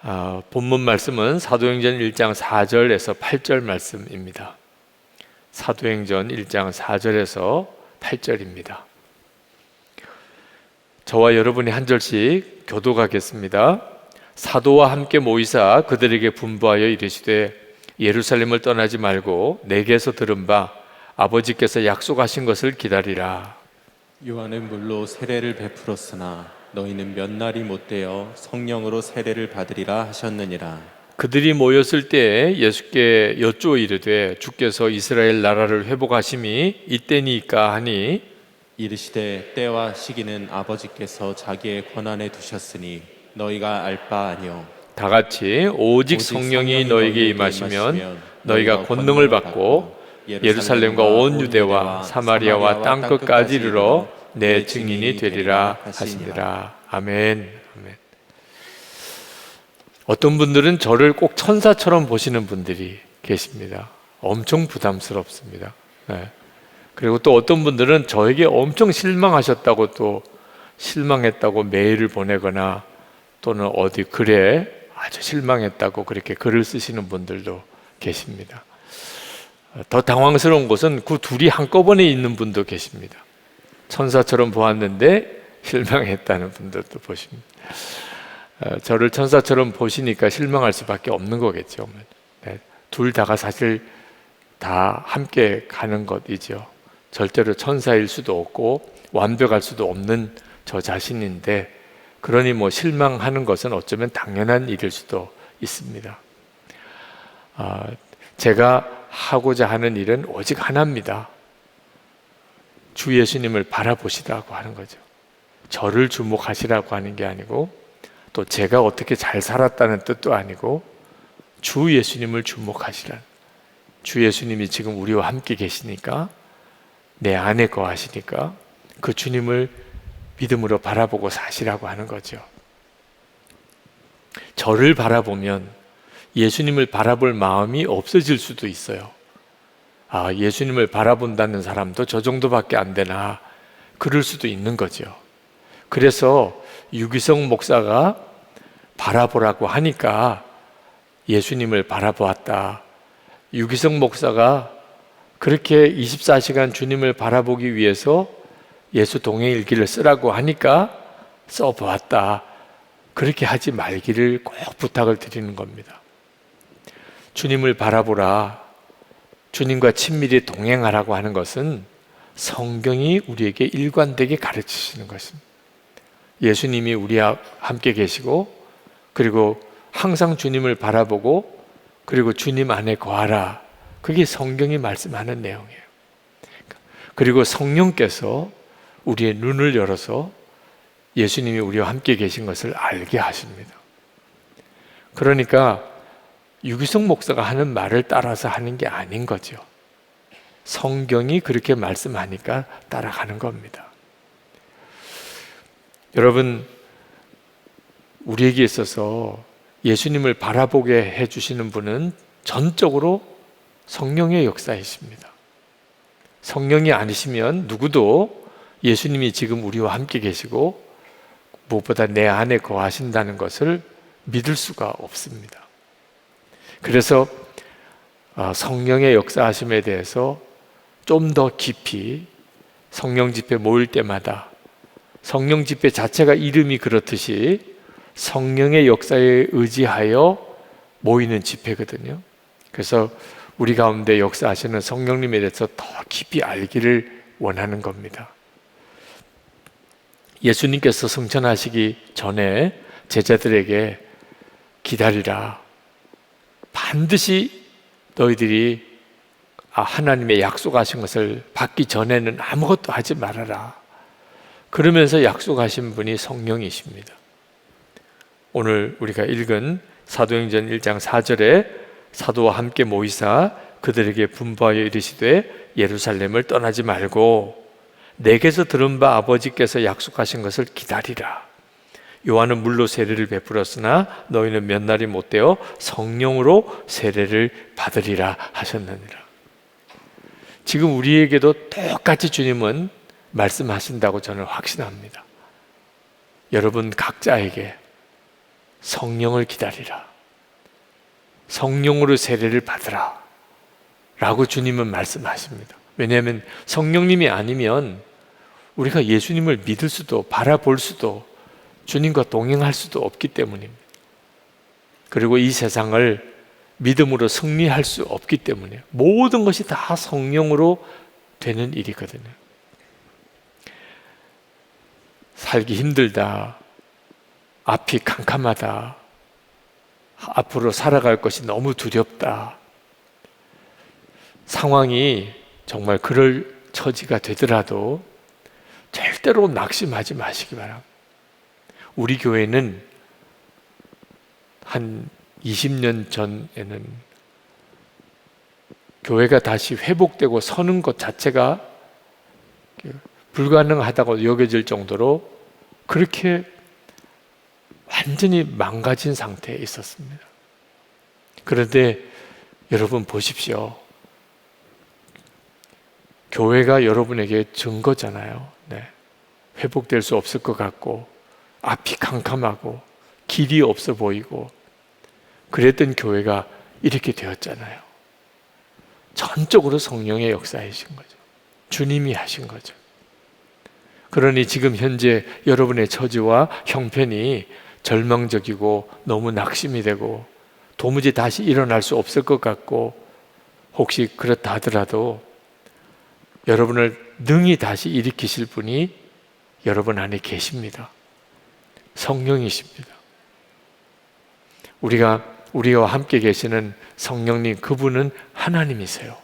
본문 말씀은 사도행전 1장 4절에서 8절 말씀입니다. 사도행전 1장 4절에서 8절입니다. 저와 여러분이 한 절씩 교독하겠습니다. 사도와 함께 모이사 그들에게 분부하여 이르시되 예루살렘을 떠나지 말고 내게서 들은 바 아버지께서 약속하신 것을 기다리라. 요한은 물로 세례를 베풀었으나 너희는 몇 날이 못되어 성령으로 세례를 받으리라 하셨느니라. 그들이 모였을 때 예수께 여쭈어 이르되 주께서 이스라엘 나라를 회복하심이 이때니까 하니 이르시되 때와 시기는 아버지께서 자기의 권한에 두셨으니 너희가 알 바 아니요. 다 같이 오직 성령이 너에게 임하시면 너희가 권능을 받고 예루살렘과 온 유대와 사마리아와 땅끝까지 이르러 내 증인이 되리라 하시니라. 아멘. 아멘. 어떤 분들은 저를 꼭 천사처럼 보시는 분들이 계십니다. 엄청 부담스럽습니다. 네. 그리고 또 어떤 분들은 저에게 엄청 실망하셨다고 또 실망했다고 메일을 보내거나 또는 어디 글에 아주 실망했다고 그렇게 글을 쓰시는 분들도 계십니다. 더 당황스러운 것은 그 둘이 한꺼번에 있는 분도 계십니다. 천사처럼 보았는데 실망했다는 분들도 보십니다. 저를 천사처럼 보시니까 실망할 수밖에 없는 거겠죠. 네. 둘 다가 사실 다 함께 가는 것이죠. 절대로 천사일 수도 없고 완벽할 수도 없는 저 자신인데, 그러니 실망하는 것은 어쩌면 당연한 일일 수도 있습니다. 제가 하고자 하는 일은 오직 하나입니다. 주 예수님을 바라보시라고 하는 거죠. 저를 주목하시라고 하는 게 아니고, 또 제가 어떻게 잘 살았다는 뜻도 아니고, 주 예수님을 주목하시라는, 주 예수님이 지금 우리와 함께 계시니까, 내 안에 거하시니까 그 주님을 믿음으로 바라보고 사시라고 하는 거죠. 저를 바라보면 예수님을 바라볼 마음이 없어질 수도 있어요. 예수님을 바라본다는 사람도 저 정도밖에 안 되나, 그럴 수도 있는 거죠. 그래서 유기성 목사가 바라보라고 하니까 예수님을 바라보았다. 유기성 목사가 그렇게 24시간 주님을 바라보기 위해서 예수 동행일기를 쓰라고 하니까 써보았다. 그렇게 하지 말기를 꼭 부탁을 드리는 겁니다. 주님을 바라보라, 주님과 친밀히 동행하라고 하는 것은 성경이 우리에게 일관되게 가르치시는 것입니다. 예수님이 우리와 함께 계시고, 그리고 항상 주님을 바라보고, 그리고 주님 안에 거하라. 그게 성경이 말씀하는 내용이에요. 그리고 성령께서 우리의 눈을 열어서 예수님이 우리와 함께 계신 것을 알게 하십니다. 그러니까 유기성 목사가 하는 말을 따라서 하는 게 아닌 거죠. 성경이 그렇게 말씀하니까 따라가는 겁니다. 여러분, 우리에게 있어서 예수님을 바라보게 해주시는 분은 전적으로 성령의 역사이십니다. 성령이 아니시면 누구도 예수님이 지금 우리와 함께 계시고 무엇보다 내 안에 거하신다는 것을 믿을 수가 없습니다. 그래서 성령의 역사하심에 대해서 좀 더 깊이 성령 집회 모일 때마다, 성령 집회 자체가 이름이 그렇듯이 성령의 역사에 의지하여 모이는 집회거든요. 그래서 우리 가운데 역사하시는 성령님에 대해서 더 깊이 알기를 원하는 겁니다. 예수님께서 승천하시기 전에 제자들에게 기다리라, 반드시 너희들이 하나님의 약속하신 것을 받기 전에는 아무것도 하지 말아라, 그러면서 약속하신 분이 성령이십니다. 오늘 우리가 읽은 사도행전 1장 4절에 사도와 함께 모이사 그들에게 분부하여 이르시되 예루살렘을 떠나지 말고 내게서 들은 바 아버지께서 약속하신 것을 기다리라. 요한은 물로 세례를 베풀었으나 너희는 몇 날이 못되어 성령으로 세례를 받으리라 하셨느니라. 지금 우리에게도 똑같이 주님은 말씀하신다고 저는 확신합니다. 여러분 각자에게 성령을 기다리라. 성령으로 세례를 받으라. 라고 주님은 말씀하십니다. 왜냐하면 성령님이 아니면 우리가 예수님을 믿을 수도 바라볼 수도 주님과 동행할 수도 없기 때문입니다. 그리고 이 세상을 믿음으로 승리할 수 없기 때문에 모든 것이 다 성령으로 되는 일이거든요. 살기 힘들다, 앞이 캄캄하다, 앞으로 살아갈 것이 너무 두렵다, 상황이 정말 그럴 처지가 되더라도 절대로 낙심하지 마시기 바랍니다. 우리 교회는 한 20년 전에는 교회가 다시 회복되고 서는 것 자체가 불가능하다고 여겨질 정도로 그렇게 완전히 망가진 상태에 있었습니다. 그런데 여러분 보십시오. 교회가 여러분에게 증거잖아요. 네. 회복될 수 없을 것 같고 앞이 캄캄하고 길이 없어 보이고 그랬던 교회가 이렇게 되었잖아요. 전적으로 성령의 역사이신 거죠. 주님이 하신 거죠. 그러니 지금 현재 여러분의 처지와 형편이 절망적이고 너무 낙심이 되고 도무지 다시 일어날 수 없을 것 같고 혹시 그렇다 하더라도 여러분을 능히 다시 일으키실 분이 여러분 안에 계십니다. 성령이십니다. 우리와 함께 계시는 성령님, 그분은 하나님이세요.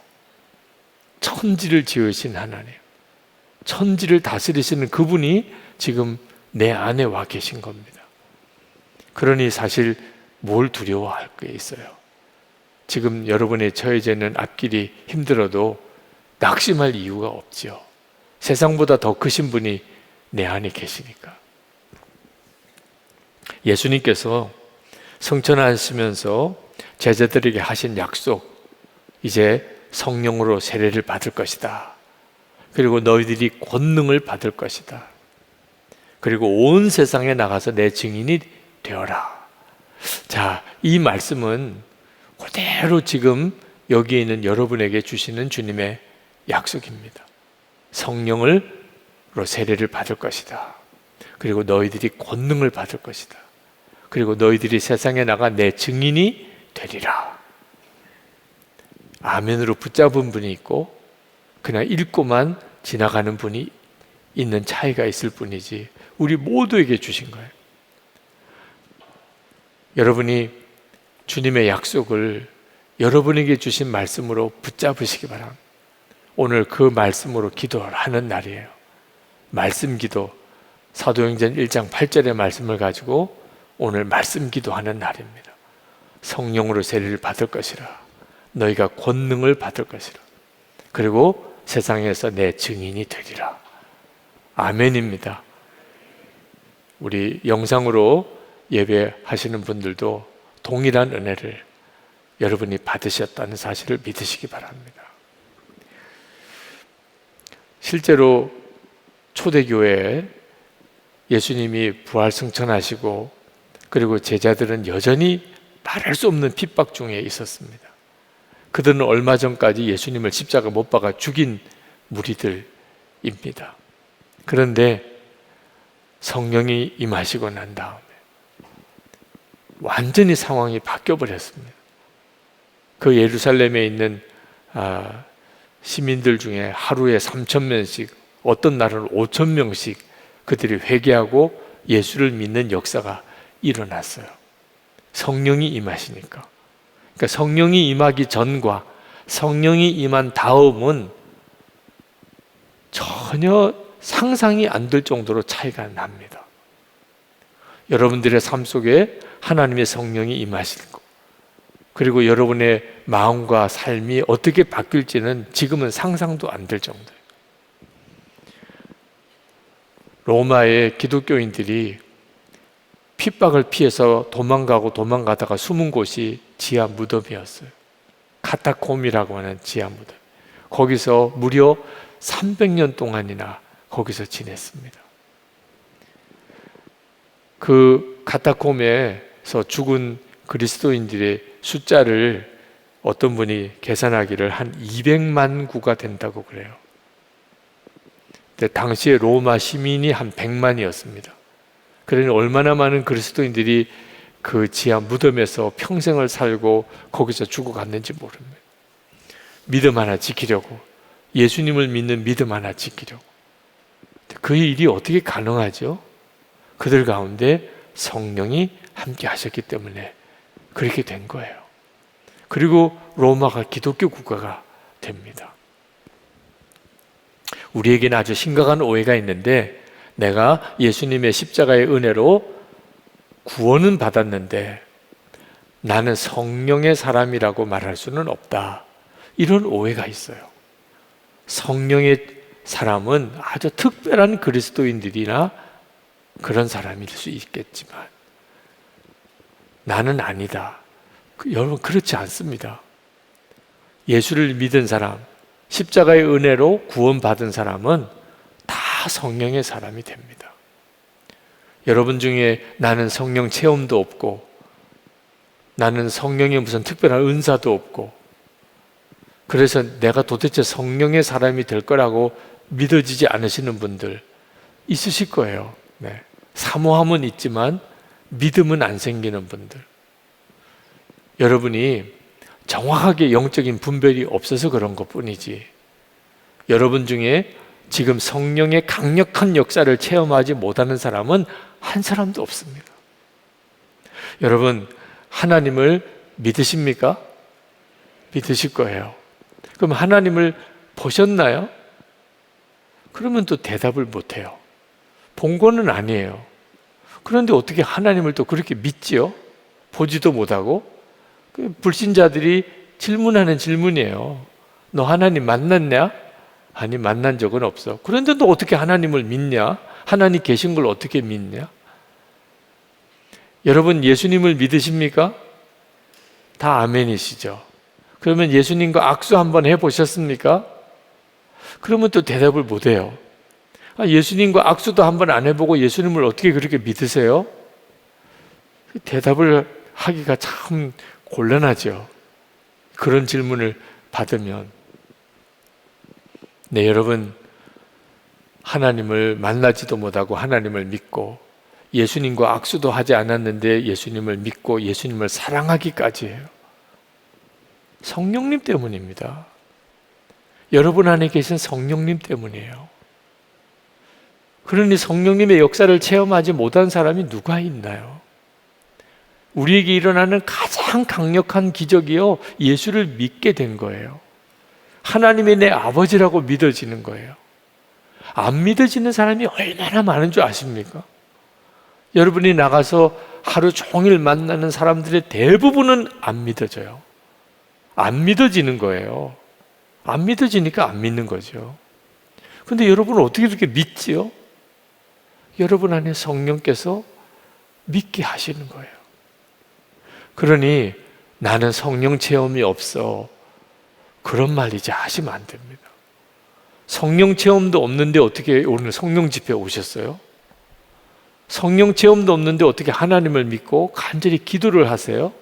천지를 지으신 하나님, 천지를 다스리시는 그분이 지금 내 안에 와 계신 겁니다. 그러니 사실 뭘 두려워할 게 있어요? 지금 여러분의 처해져 있는 앞길이 힘들어도 낙심할 이유가 없지요. 세상보다 더 크신 분이 내 안에 계시니까. 예수님께서 성천하시면서 제자들에게 하신 약속, 이제 성령으로 세례를 받을 것이다. 그리고 너희들이 권능을 받을 것이다. 그리고 온 세상에 나가서 내 증인이 되어라. 자, 이 말씀은 그대로 지금 여기에 있는 여러분에게 주시는 주님의 약속입니다. 성령으로 세례를 받을 것이다. 그리고 너희들이 권능을 받을 것이다. 그리고 너희들이 세상에 나가 내 증인이 되리라. 아멘으로 붙잡은 분이 있고 그냥 읽고만 지나가는 분이 있는 차이가 있을 뿐이지 우리 모두에게 주신 거예요. 여러분이 주님의 약속을 여러분에게 주신 말씀으로 붙잡으시기 바랍니다. 오늘 그 말씀으로 기도를 하는 날이에요. 말씀 기도, 사도행전 1장 8절의 말씀을 가지고 오늘 말씀 기도하는 날입니다. 성령으로 세례를 받을 것이라. 너희가 권능을 받을 것이라. 그리고 세상에서 내 증인이 되리라. 아멘입니다. 우리 영상으로 예배하시는 분들도 동일한 은혜를 여러분이 받으셨다는 사실을 믿으시기 바랍니다. 실제로 초대교회에 예수님이 부활승천하시고 그리고 제자들은 여전히 말할 수 없는 핍박 중에 있었습니다. 그들은 얼마 전까지 예수님을 십자가 못 박아 죽인 무리들입니다. 그런데 성령이 임하시고 난 다음에 완전히 상황이 바뀌어 버렸습니다. 그 예루살렘에 있는 시민들 중에 하루에 3,000명씩, 어떤 날은 5,000명씩 그들이 회개하고 예수를 믿는 역사가 일어났어요. 성령이 임하시니까. 그러니까 성령이 임하기 전과 성령이 임한 다음은 전혀 상상이 안 될 정도로 차이가 납니다. 여러분들의 삶 속에 하나님의 성령이 임하실 것, 그리고 여러분의 마음과 삶이 어떻게 바뀔지는 지금은 상상도 안 될 정도예요. 로마의 기독교인들이 핍박을 피해서 도망가다가 숨은 곳이 지하 무덤이었어요. 카타콤이라고 하는 지하 무덤. 거기서 무려 300년 동안이나 거기서 지냈습니다. 그 카타콤에 죽은 그리스도인들의 숫자를 어떤 분이 계산하기를 한 200만 구가 된다고 그래요. 근데 당시에 로마 시민이 한 100만이었습니다. 그러니 얼마나 많은 그리스도인들이 그 지하 무덤에서 평생을 살고 거기서 죽어갔는지 모릅니다. 믿음 하나 지키려고, 예수님을 믿는 믿음 하나 지키려고. 그 일이 어떻게 가능하죠? 그들 가운데 성령이 함께 하셨기 때문에 그렇게 된 거예요. 그리고 로마가 기독교 국가가 됩니다. 우리에게는 아주 심각한 오해가 있는데, 내가 예수님의 십자가의 은혜로 구원은 받았는데 나는 성령의 사람이라고 말할 수는 없다, 이런 오해가 있어요. 성령의 사람은 아주 특별한 그리스도인들이나 그런 사람일 수 있겠지만 나는 아니다. 여러분, 그렇지 않습니다. 예수를 믿은 사람, 십자가의 은혜로 구원받은 사람은 다 성령의 사람이 됩니다. 여러분 중에 나는 성령 체험도 없고, 나는 성령의 무슨 특별한 은사도 없고, 그래서 내가 도대체 성령의 사람이 될 거라고 믿어지지 않으시는 분들 있으실 거예요. 네. 사모함은 있지만 믿음은 안 생기는 분들. 여러분이 정확하게 영적인 분별이 없어서 그런 것 뿐이지, 여러분 중에 지금 성령의 강력한 역사를 체험하지 못하는 사람은 한 사람도 없습니다. 여러분, 하나님을 믿으십니까? 믿으실 거예요. 그럼 하나님을 보셨나요? 그러면 또 대답을 못해요. 본 거는 아니에요. 그런데 어떻게 하나님을 또 그렇게 믿지요? 보지도 못하고. 불신자들이 질문하는 질문이에요. 너 하나님 만났냐? 아니, 만난 적은 없어. 그런데 너 어떻게 하나님을 믿냐? 하나님 계신 걸 어떻게 믿냐? 여러분, 예수님을 믿으십니까? 다 아멘이시죠. 그러면 예수님과 악수 한번 해보셨습니까? 그러면 또 대답을 못해요. 예수님과 악수도 한번 안 해보고 예수님을 어떻게 그렇게 믿으세요? 대답을 하기가 참 곤란하죠. 그런 질문을 받으면. 네, 여러분, 하나님을 만나지도 못하고 하나님을 믿고 예수님과 악수도 하지 않았는데 예수님을 믿고 예수님을 사랑하기까지 해요. 성령님 때문입니다. 여러분 안에 계신 성령님 때문이에요. 그러니 성령님의 역사를 체험하지 못한 사람이 누가 있나요? 우리에게 일어나는 가장 강력한 기적이요, 예수를 믿게 된 거예요. 하나님이 내 아버지라고 믿어지는 거예요. 안 믿어지는 사람이 얼마나 많은 줄 아십니까? 여러분이 나가서 하루 종일 만나는 사람들의 대부분은 안 믿어져요. 안 믿어지는 거예요. 안 믿어지니까 안 믿는 거죠. 근데 여러분은 어떻게 그렇게 믿지요? 여러분 안에 성령께서 믿게 하시는 거예요. 그러니 나는 성령 체험이 없어, 그런 말 이제 하시면 안 됩니다. 성령 체험도 없는데 어떻게 오늘 성령 집회 오셨어요? 성령 체험도 없는데 어떻게 하나님을 믿고 간절히 기도를 하세요?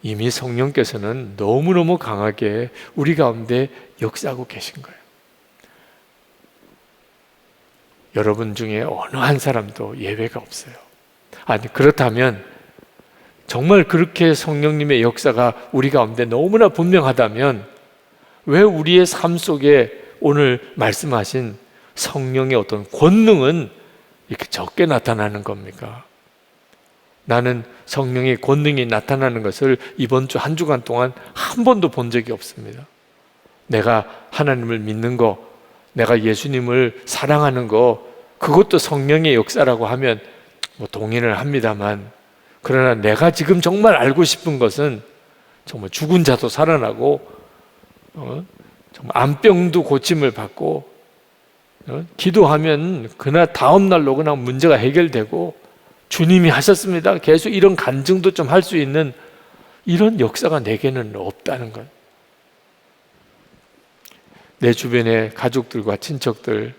이미 성령께서는 너무너무 강하게 우리 가운데 역사하고 계신 거예요. 여러분 중에 어느 한 사람도 예외가 없어요. 아니, 그렇다면 정말 그렇게 성령님의 역사가 우리 가운데 너무나 분명하다면 왜 우리의 삶 속에 오늘 말씀하신 성령의 어떤 권능은 이렇게 적게 나타나는 겁니까? 나는 성령의 권능이 나타나는 것을 이번 주 한 주간 동안 한 번도 본 적이 없습니다. 내가 하나님을 믿는 거, 내가 예수님을 사랑하는 거, 그것도 성령의 역사라고 하면 뭐 동의를 합니다만, 그러나 내가 지금 정말 알고 싶은 것은 정말 죽은 자도 살아나고 정말 암병도 고침을 받고 기도하면 그날 다음 날로 그냥 문제가 해결되고 주님이 하셨습니다, 계속 이런 간증도 좀 할 수 있는 이런 역사가 내게는 없다는 것. 내 주변의 가족들과 친척들,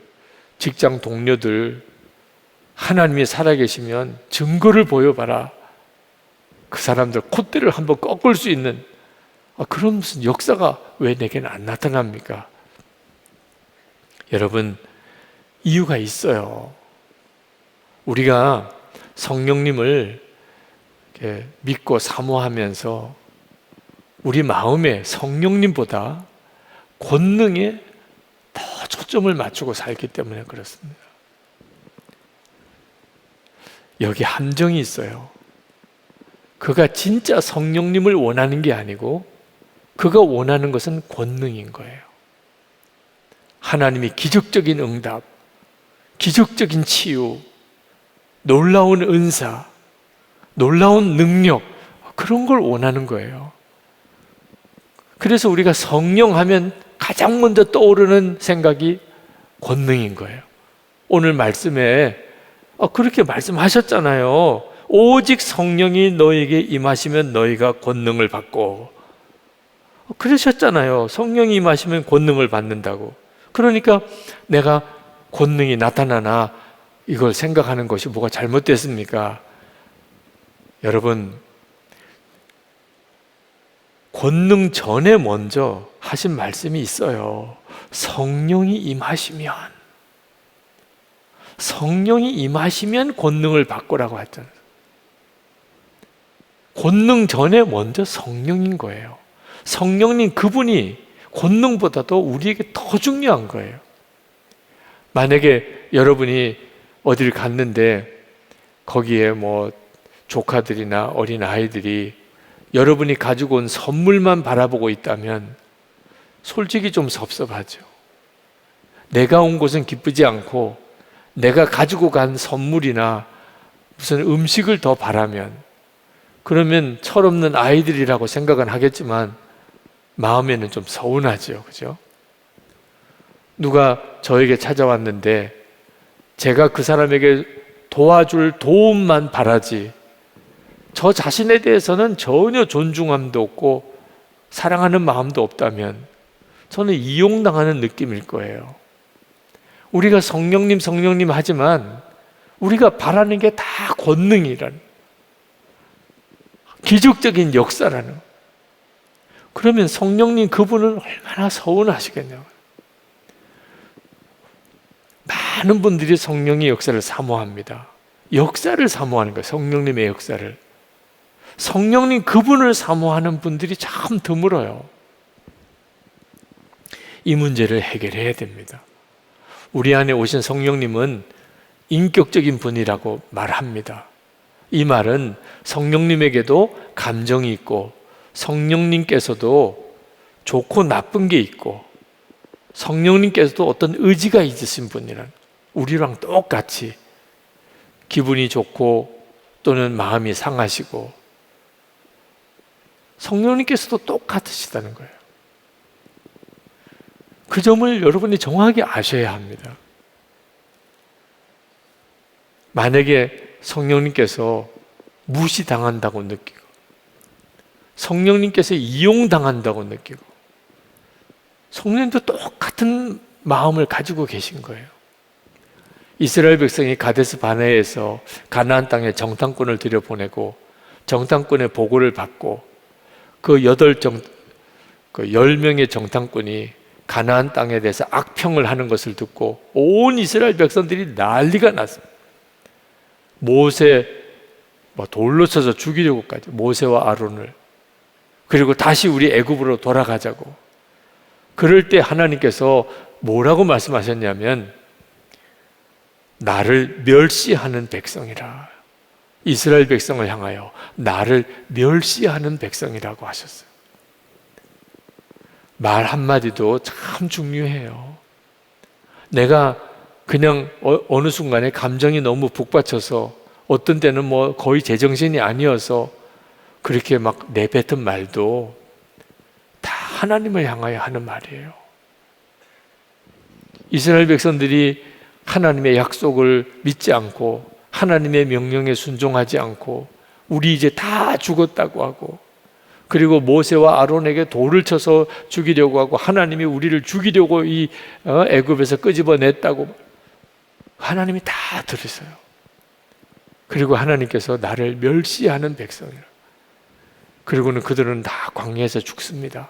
직장 동료들, 하나님이 살아계시면 증거를 보여봐라. 그 사람들 콧대를 한번 꺾을 수 있는 그런 무슨 역사가 왜 내게는 안 나타납니까? 여러분, 이유가 있어요. 우리가 성령님을 이렇게 믿고 사모하면서 우리 마음에 성령님보다 권능에 더 초점을 맞추고 살기 때문에 그렇습니다. 여기 함정이 있어요. 그가 진짜 성령님을 원하는 게 아니고 그가 원하는 것은 권능인 거예요. 하나님이 기적적인 응답, 기적적인 치유, 놀라운 은사, 놀라운 능력, 그런 걸 원하는 거예요. 그래서 우리가 성령 하면 가장 먼저 떠오르는 생각이 권능인 거예요. 오늘 말씀에 그렇게 말씀하셨잖아요. 오직 성령이 너에게 임하시면 너희가 권능을 받고, 그러셨잖아요. 성령이 임하시면 권능을 받는다고. 그러니까 내가 권능이 나타나나 이걸 생각하는 것이 뭐가 잘못됐습니까? 여러분, 권능 전에 먼저 하신 말씀이 있어요. 성령이 임하시면 권능을 받고라고 했잖아요. 권능 전에 먼저 성령인 거예요. 성령님 그분이 권능보다도 우리에게 더 중요한 거예요. 만약에 여러분이 어딜 갔는데 거기에 뭐 조카들이나 어린 아이들이 여러분이 가지고 온 선물만 바라보고 있다면 솔직히 좀 섭섭하죠. 내가 온 곳은 기쁘지 않고 내가 가지고 간 선물이나 무슨 음식을 더 바라면, 그러면 철없는 아이들이라고 생각은 하겠지만 마음에는 좀 서운하죠. 그죠? 누가 저에게 찾아왔는데 제가 그 사람에게 도와줄 도움만 바라지 저 자신에 대해서는 전혀 존중함도 없고 사랑하는 마음도 없다면 저는 이용당하는 느낌일 거예요. 우리가 성령님 하지만 우리가 바라는 게 다 권능이란, 기적적인 역사라는. 그러면 성령님 그분은 얼마나 서운하시겠냐고. 많은 분들이 성령의 역사를 사모합니다. 역사를 사모하는 거예요. 성령님의 역사를. 성령님 그분을 사모하는 분들이 참 드물어요. 이 문제를 해결해야 됩니다. 우리 안에 오신 성령님은 인격적인 분이라고 말합니다. 이 말은 성령님에게도 감정이 있고 성령님께서도 좋고 나쁜 게 있고 성령님께서도 어떤 의지가 있으신 분이란, 우리랑 똑같이 기분이 좋고 또는 마음이 상하시고 성령님께서도 똑같으시다는 거예요. 그 점을 여러분이 정확히 아셔야 합니다. 만약에 성령님께서 무시당한다고 느끼고 성령님께서 이용당한다고 느끼고 성령님도 똑같은 마음을 가지고 계신 거예요. 이스라엘 백성이 가데스 바네에서 가나안 땅에 정탐꾼을 들여보내고 정탐꾼의 보고를 받고 그 10명의 정탐꾼이 가나안 땅에 대해서 악평을 하는 것을 듣고 온 이스라엘 백성들이 난리가 났어요. 모세 돌로 쳐서 죽이려고까지, 모세와 아론을. 그리고 다시 우리 애굽으로 돌아가자고. 그럴 때 하나님께서 뭐라고 말씀하셨냐면 나를 멸시하는 백성이라, 이스라엘 백성을 향하여 나를 멸시하는 백성이라고 하셨어요. 말 한마디도 참 중요해요. 내가 그냥 어느 순간에 감정이 너무 북받쳐서 어떤 때는 거의 제정신이 아니어서 그렇게 막 내뱉은 말도 다 하나님을 향하여 하는 말이에요. 이스라엘 백성들이 하나님의 약속을 믿지 않고 하나님의 명령에 순종하지 않고 우리 이제 다 죽었다고 하고, 그리고 모세와 아론에게 돌을 쳐서 죽이려고 하고 하나님이 우리를 죽이려고 이 애굽에서 끄집어냈다고 하나님이 다 들으세요. 그리고 하나님께서 나를 멸시하는 백성이라. 그리고는 그들은 다 광야에서 죽습니다.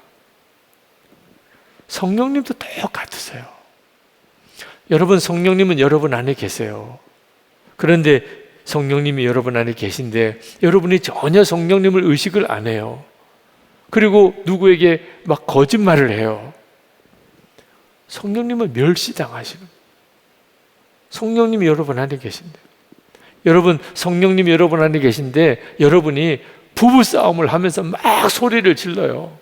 성령님도 똑같으세요. 여러분, 성령님은 여러분 안에 계세요. 그런데 성령님이 여러분 안에 계신데 여러분이 전혀 성령님을 의식을 안 해요. 그리고 누구에게 막 거짓말을 해요. 성령님은 멸시당하시는 거예요. 성령님이 여러분 안에 계신데, 여러분, 성령님이 여러분 안에 계신데 여러분이 부부싸움을 하면서 막 소리를 질러요.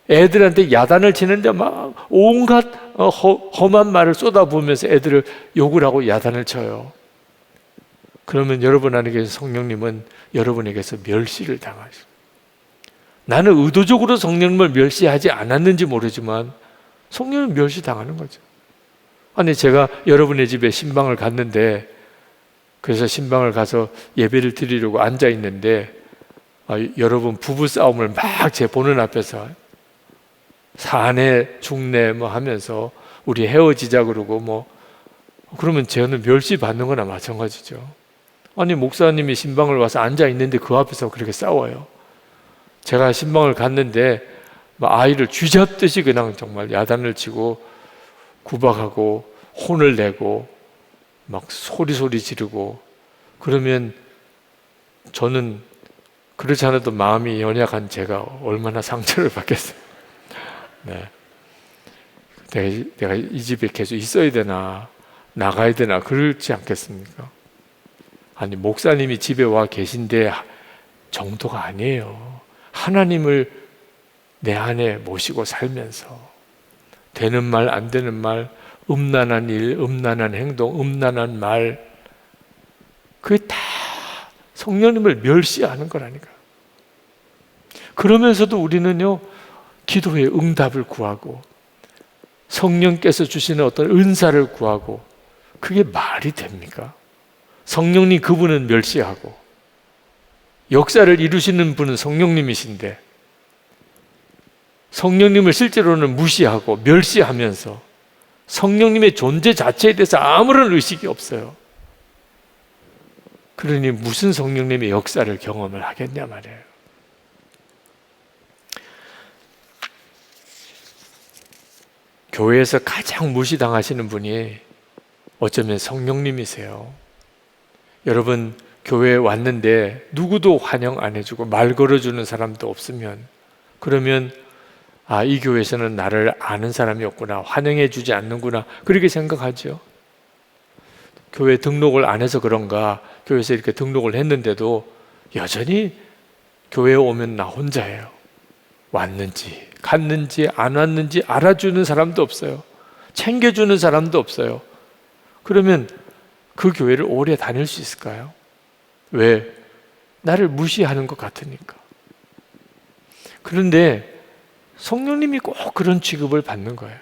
애들한테 야단을 치는데 막 온갖 험한 말을 쏟아부으면서 애들을 욕을 하고 야단을 쳐요. 그러면 여러분 안에 계신 성령님은 여러분에게서 멸시를 당하시고, 나는 의도적으로 성령님을 멸시하지 않았는지 모르지만 성령은 멸시당하는 거죠. 아니, 제가 여러분의 집에 신방을 갔는데, 그래서 신방을 가서 예배를 드리려고 앉아 있는데 여러분 부부싸움을 막 제 보는 앞에서 사내 중내 뭐 하면서 우리 헤어지자 그러고 그러면 저는 멸시받는 거나 마찬가지죠. 아니, 목사님이 신방을 와서 앉아 있는데 그 앞에서 그렇게 싸워요. 제가 신방을 갔는데 아이를 쥐잡듯이 그냥 정말 야단을 치고 구박하고 혼을 내고 막 소리 지르고, 그러면 저는 그렇지 않아도 마음이 연약한 제가 얼마나 상처를 받겠어요. 네. 내가 이 집에 계속 있어야 되나 나가야 되나 그렇지 않겠습니까? 아니, 목사님이 집에 와 계신데 정도가 아니에요. 하나님을 내 안에 모시고 살면서 되는 말 안 되는 말, 음란한 일, 음란한 행동, 음란한 말, 그게 다 성령님을 멸시하는 거라니까. 그러면서도 우리는요, 기도의 응답을 구하고 성령께서 주시는 어떤 은사를 구하고, 그게 말이 됩니까? 성령님 그분은 멸시하고 역사를 이루시는 분은 성령님이신데 성령님을 실제로는 무시하고 멸시하면서 성령님의 존재 자체에 대해서 아무런 의식이 없어요. 그러니 무슨 성령님의 역사를 경험을 하겠냐 말이에요. 교회에서 가장 무시당하시는 분이 어쩌면 성령님이세요. 여러분, 교회에 왔는데 누구도 환영 안 해주고 말 걸어주는 사람도 없으면, 그러면 이 교회에서는 나를 아는 사람이 없구나, 환영해 주지 않는구나, 그렇게 생각하죠. 교회 등록을 안 해서 그런가 교회에서 이렇게 등록을 했는데도 여전히 교회에 오면 나 혼자예요. 왔는지 갔는지 안 왔는지 알아주는 사람도 없어요. 챙겨주는 사람도 없어요. 그러면 그 교회를 오래 다닐 수 있을까요? 왜? 나를 무시하는 것 같으니까. 그런데 성령님이 꼭 그런 취급을 받는 거예요.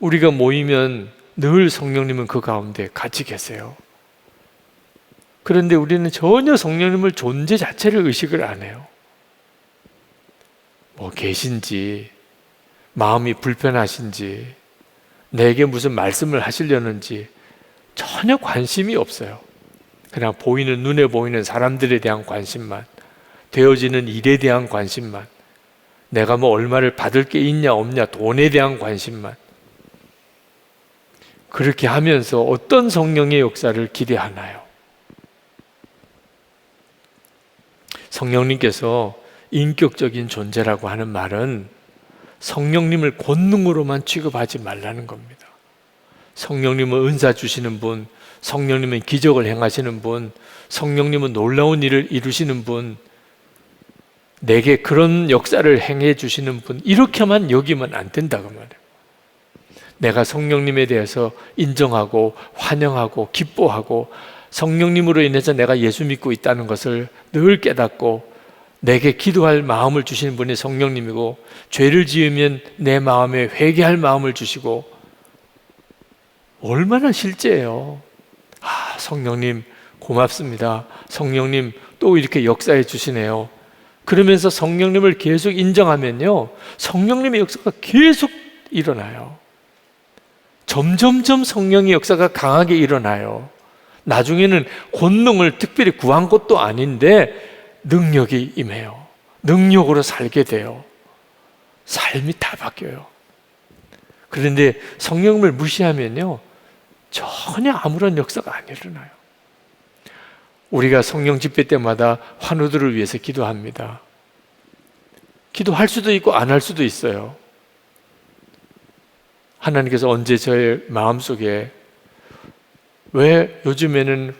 우리가 모이면 늘 성령님은 그 가운데 같이 계세요. 그런데 우리는 전혀 성령님을 존재 자체를 의식을 안 해요. 계신지, 마음이 불편하신지, 내게 무슨 말씀을 하시려는지 전혀 관심이 없어요. 그냥 보이는, 눈에 보이는 사람들에 대한 관심만, 되어지는 일에 대한 관심만, 내가 얼마를 받을 게 있냐 없냐, 돈에 대한 관심만. 그렇게 하면서 어떤 성령의 역사를 기대하나요? 성령님께서 인격적인 존재라고 하는 말은 성령님을 권능으로만 취급하지 말라는 겁니다. 성령님은 은사 주시는 분, 성령님은 기적을 행하시는 분, 성령님은 놀라운 일을 이루시는 분, 내게 그런 역사를 행해 주시는 분, 이렇게만 여기면 안 된다고 말해요. 내가 성령님에 대해서 인정하고 환영하고 기뻐하고 성령님으로 인해서 내가 예수 믿고 있다는 것을 늘 깨닫고, 내게 기도할 마음을 주시는 분이 성령님이고, 죄를 지으면 내 마음에 회개할 마음을 주시고, 얼마나 실제예요. 성령님 고맙습니다. 성령님 또 이렇게 역사해 주시네요. 그러면서 성령님을 계속 인정하면요, 성령님의 역사가 계속 일어나요. 점점점 성령의 역사가 강하게 일어나요. 나중에는 권능을 특별히 구한 것도 아닌데 능력이 임해요. 능력으로 살게 돼요. 삶이 다 바뀌어요. 그런데 성령을 무시하면요, 전혀 아무런 역사가 안 일어나요. 우리가 성령 집회 때마다 환우들을 위해서 기도합니다. 기도할 수도 있고 안 할 수도 있어요. 하나님께서 언제 저의 마음속에 왜 요즘에는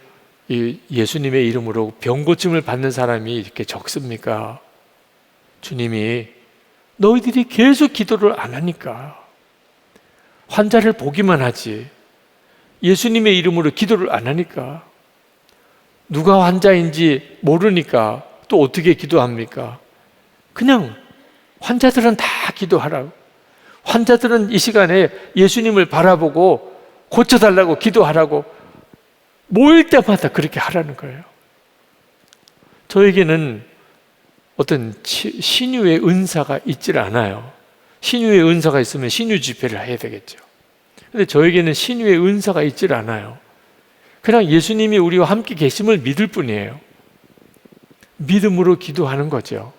이 예수님의 이름으로 병 고침을 받는 사람이 이렇게 적습니까? 주님이 너희들이 계속 기도를 안 하니까, 환자를 보기만 하지 예수님의 이름으로 기도를 안 하니까, 누가 환자인지 모르니까 또 어떻게 기도합니까? 그냥 환자들은 다 기도하라고, 환자들은 이 시간에 예수님을 바라보고 고쳐달라고 기도하라고 모일 때마다 그렇게 하라는 거예요. 저에게는 어떤 신유의 은사가 있질 않아요. 신유의 은사가 있으면 신유 집회를 해야 되겠죠. 근데 저에게는 신유의 은사가 있질 않아요. 그냥 예수님이 우리와 함께 계심을 믿을 뿐이에요. 믿음으로 기도하는 거죠.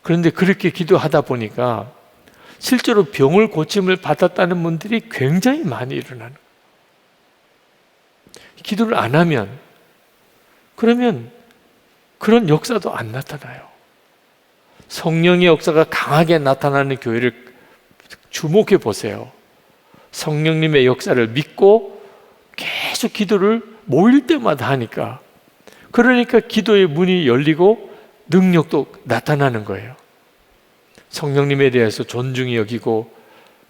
그런데 그렇게 기도하다 보니까 실제로 병을 고침을 받았다는 분들이 굉장히 많이 일어나는 거예요. 기도를 안 하면, 그러면 그런 역사도 안 나타나요. 성령의 역사가 강하게 나타나는 교회를 주목해 보세요. 성령님의 역사를 믿고 계속 기도를 모일 때마다 하니까, 그러니까 기도의 문이 열리고 능력도 나타나는 거예요. 성령님에 대해서 존중히 여기고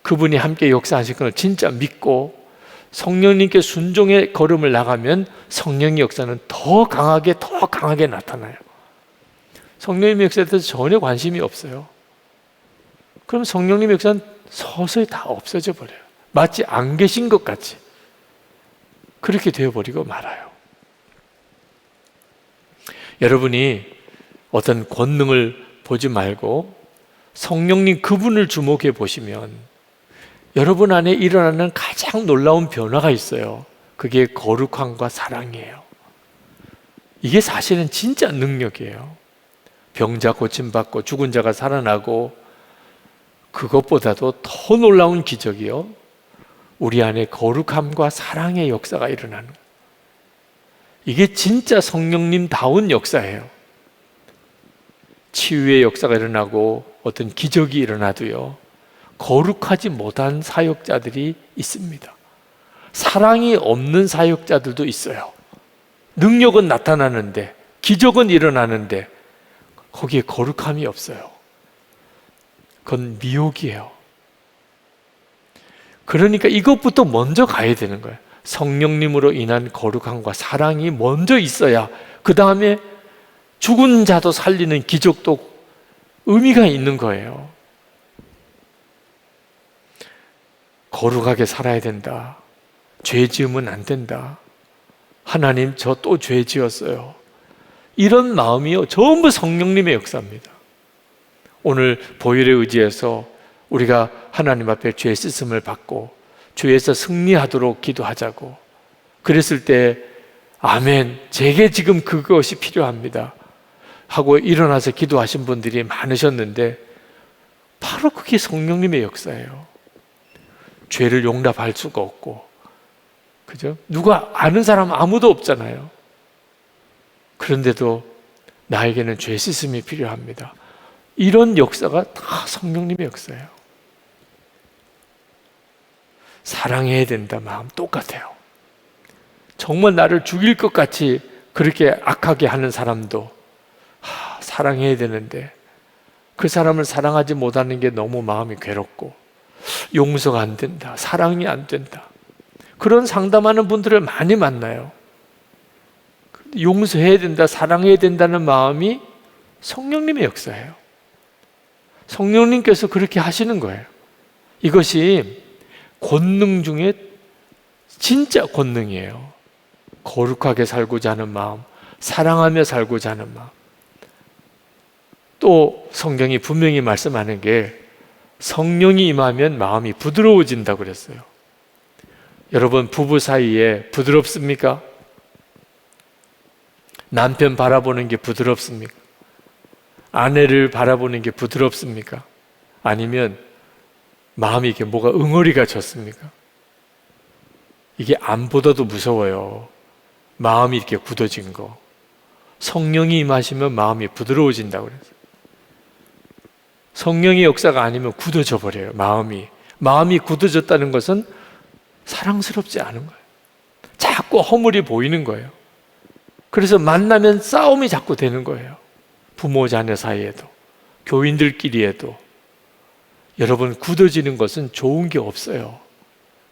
그분이 함께 역사하실 걸 진짜 믿고 성령님께 순종의 걸음을 나가면 성령의 역사는 더 강하게 나타나요. 성령님의 역사에 대해서 전혀 관심이 없어요. 그럼 성령님의 역사는 서서히 다 없어져 버려요. 마치 안 계신 것 같이 그렇게 되어버리고 말아요. 여러분이 어떤 권능을 보지 말고 성령님 그분을 주목해 보시면 여러분 안에 일어나는 가장 놀라운 변화가 있어요. 그게 거룩함과 사랑이에요. 이게 사실은 진짜 능력이에요. 병자 고침받고 죽은 자가 살아나고, 그것보다도 더 놀라운 기적이요, 우리 안에 거룩함과 사랑의 역사가 일어나는 거예요. 이게 진짜 성령님다운 역사예요. 치유의 역사가 일어나고 어떤 기적이 일어나도요, 거룩하지 못한 사역자들이 있습니다. 사랑이 없는 사역자들도 있어요. 능력은 나타나는데, 기적은 일어나는데 거기에 거룩함이 없어요. 그건 미혹이에요. 그러니까 이것부터 먼저 가야 되는 거예요. 성령님으로 인한 거룩함과 사랑이 먼저 있어야 그 다음에 죽은 자도 살리는 기적도 의미가 있는 거예요. 거룩하게 살아야 된다. 죄 지으면 안 된다. 하나님, 저 또 죄 지었어요. 이런 마음이요, 전부 성령님의 역사입니다. 오늘 보혈에 의지해서 우리가 하나님 앞에 죄 씻음을 받고 죄에서 승리하도록 기도하자고. 그랬을 때 아멘, 제게 지금 그것이 필요합니다 하고 일어나서 기도하신 분들이 많으셨는데, 바로 그게 성령님의 역사예요. 죄를 용납할 수가 없고, 그죠? 누가 아는 사람 아무도 없잖아요. 그런데도 나에게는 죄 씻음이 필요합니다. 이런 역사가 다 성령님의 역사예요. 사랑해야 된다 마음 똑같아요. 정말 나를 죽일 것 같이 그렇게 악하게 하는 사람도 사랑해야 되는데, 그 사람을 사랑하지 못하는 게 너무 마음이 괴롭고 용서가 안 된다, 사랑이 안 된다, 그런 상담하는 분들을 많이 만나요. 용서해야 된다, 사랑해야 된다는 마음이 성령님의 역사예요. 성령님께서 그렇게 하시는 거예요. 이것이 권능 중에 진짜 권능이에요. 거룩하게 살고자 하는 마음, 사랑하며 살고자 하는 마음. 또 성경이 분명히 말씀하는 게 성령이 임하면 마음이 부드러워진다고 그랬어요. 여러분, 부부 사이에 부드럽습니까? 남편 바라보는 게 부드럽습니까? 아내를 바라보는 게 부드럽습니까? 아니면 마음이 이게 뭐가 응어리가 졌습니까? 이게 암보다도 무서워요. 마음이 이렇게 굳어진 거. 성령이 임하시면 마음이 부드러워진다고 그랬어요. 성령의 역사가 아니면 굳어져 버려요. 마음이 굳어졌다는 것은 사랑스럽지 않은 거예요. 자꾸 허물이 보이는 거예요. 그래서 만나면 싸움이 자꾸 되는 거예요. 부모 자녀 사이에도, 교인들끼리에도. 여러분, 굳어지는 것은 좋은 게 없어요.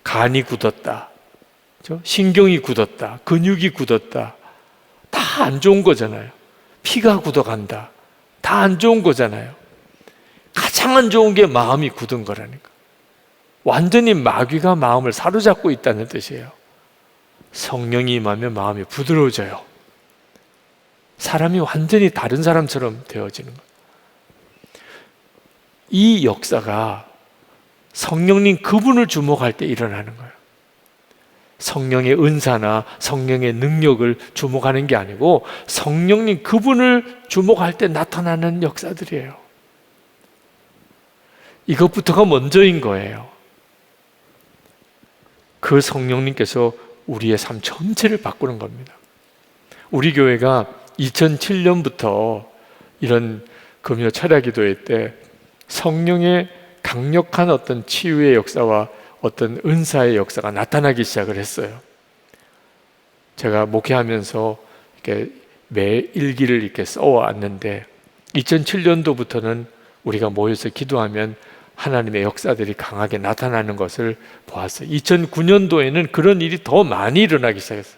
간이 굳었다, 신경이 굳었다, 근육이 굳었다, 다 안 좋은 거잖아요. 피가 굳어간다, 다 안 좋은 거잖아요. 가장 안 좋은 게 마음이 굳은 거라니까. 완전히 마귀가 마음을 사로잡고 있다는 뜻이에요. 성령이 임하면 마음이 부드러워져요. 사람이 완전히 다른 사람처럼 되어지는 거예요. 이 역사가 성령님 그분을 주목할 때 일어나는 거예요. 성령의 은사나 성령의 능력을 주목하는 게 아니고 성령님 그분을 주목할 때 나타나는 역사들이에요. 이것부터가 먼저인 거예요. 그 성령님께서 우리의 삶 전체를 바꾸는 겁니다. 우리 교회가 2007년부터 이런 금요 철야 기도회 때 성령의 강력한 어떤 치유의 역사와 어떤 은사의 역사가 나타나기 시작을 했어요. 제가 목회하면서 이렇게 매 일기를 이렇게 써왔는데 2007년도부터는 우리가 모여서 기도하면 하나님의 역사들이 강하게 나타나는 것을 보았어요. 2009년도에는 그런 일이 더 많이 일어나기 시작했어요.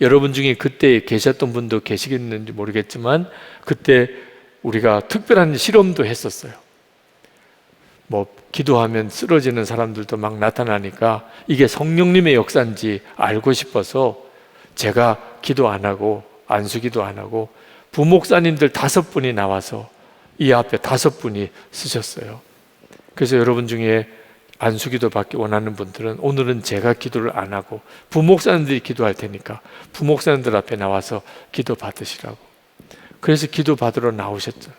여러분 중에 그때 계셨던 분도 계시겠는지 모르겠지만 그때 우리가 특별한 실험도 했었어요. 기도하면 쓰러지는 사람들도 막 나타나니까 이게 성령님의 역사인지 알고 싶어서 제가 기도 안 하고 안수기도 안 하고 부목사님들 5분이 나와서 이 앞에 5분이 쓰셨어요. 그래서 여러분 중에 안수기도 받기 원하는 분들은 오늘은 제가 기도를 안 하고 부목사님들이 기도할 테니까 부목사님들 앞에 나와서 기도 받으시라고. 그래서 기도 받으러 나오셨죠.